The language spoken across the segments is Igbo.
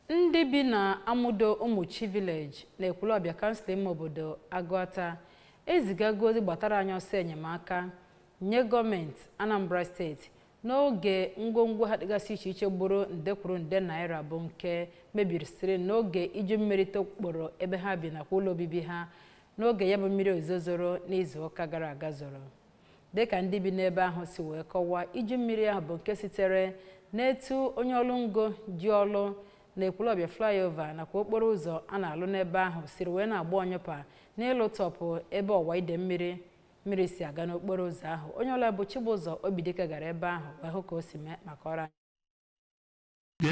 Ndị bi na Amudo Umuchi village na Ekwulọbịa kansụl ime obodo Agụata ezigago ozi gbatara anya ọsọ enyemaka nye gọọmenti Anambra steeti n'oge ngwongwo ha dịgasị iche iche gburu nde kwuru nde naira bụ nke mebiri siri n'oge iju mmiri tokporo ebe ha bi nakwa ụlọ obibi ha n'oge ya bụ mmiri ozuzo zoro n'izu ụka gara aga zoro. Dịka ndị bi n'ebe ahụ si wee kọwaa, iju mmiri ahụ bụ nke sitere n'etu onye ọrụ ngo ji ọrụ na Ekwulọbịa flyover nakwa okporo ụzọ a na-alụ n'ebe ahụ siri wee na-agba onyopa n'ịlụ tọpụ ebe ọwa ide mmiri si aga n'okporo ụzọ ahụ. Onye ọla bụ Chibụzọ Obidike gara ebe ahụ wee hụ ka o si mee maka ọrụ anyị.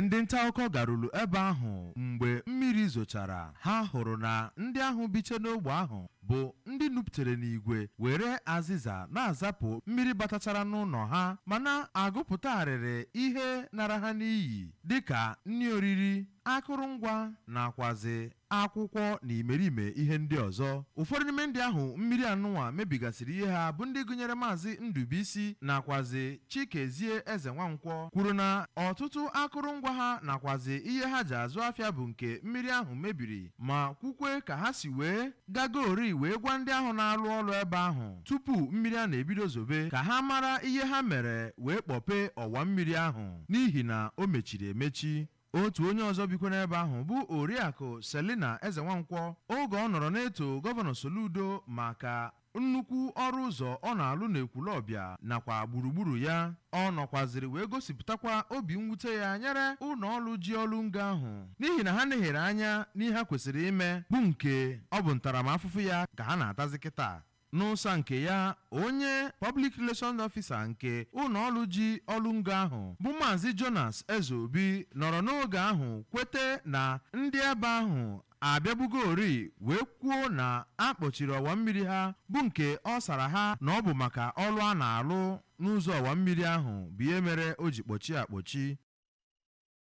Ndị nta akụkọ garuru ebe ahụ mgbe mmiri zochara, ha hụrụ na ndị ahụ biche n'ogbe ahụ bụ ndị nupụtere n'igwe were azịza na-azapụ mmiri batachara n'ụlọ ha ma na-agụpụta arịrị ihe nara ha n'iyi dịka nri oriri, akụrụngwa nakwazi akwụkwọ na imerime ihe ndị ọzọ. Ụfọdụ n'ime ndị ahụ mmiri anụnwa mebigasịrị ihe ha bụ ndị gụnyere Maazị Ndubuisi nakwazi Chikezie Eze Nwankwọ kwuru na ọtụtụ akụrụngwa ha nakwazi ihe ha ji azụ afịa bụ nke mmiri ahụ mebiri, ma kwukwe ka ha si wee gagori wee gwa ndị ahụ na-arụ ọrụ ebe ahụ tupu mmiri a na-ebido zobe ka ha mara ihe ha mere wee kpọpee ọwa mmiri ahụ n'ihi na o mechiri emechi. Otu onye ọzọ bikwa n'ebe ahụ bụ Oriakụ Selina Eze Nwankwọ oge ọ nọrọ na-eto Gọvanọ Soludo maka nnukwu ọrụ ụzọ ọ na-alụ n'Ekwulọbịa nakwa gburugburu ya. Ọ nọkwaziri wee gosipụtakwa obi mwute ya nyere ụlọ ọrụ ji ọrụ ngo ahụ n'ihi na ha nehere anya n'ihe ha kwesịrị ime bụ nke ọ bụ ntaramahụhụ ya ka ha na-atazi kịta. N'ụsa nke ya, onye Public Relations Officer nke ụlọ ọrụ ji ọrụ ngo ahụ bụ Maazị Jonas Ezeobi nọrọ n'oge ahụ kwete na ndị ebe ahụ abịabugori wee kwuo na akpọchiri ọwa mmiri ha bụ nke ọ sara ha na ọ bụ maka ọrụ a na-alụ n'ụzọ ọwa mmiri ahụ bụ ihe mere o ji kpọchie akpọchi.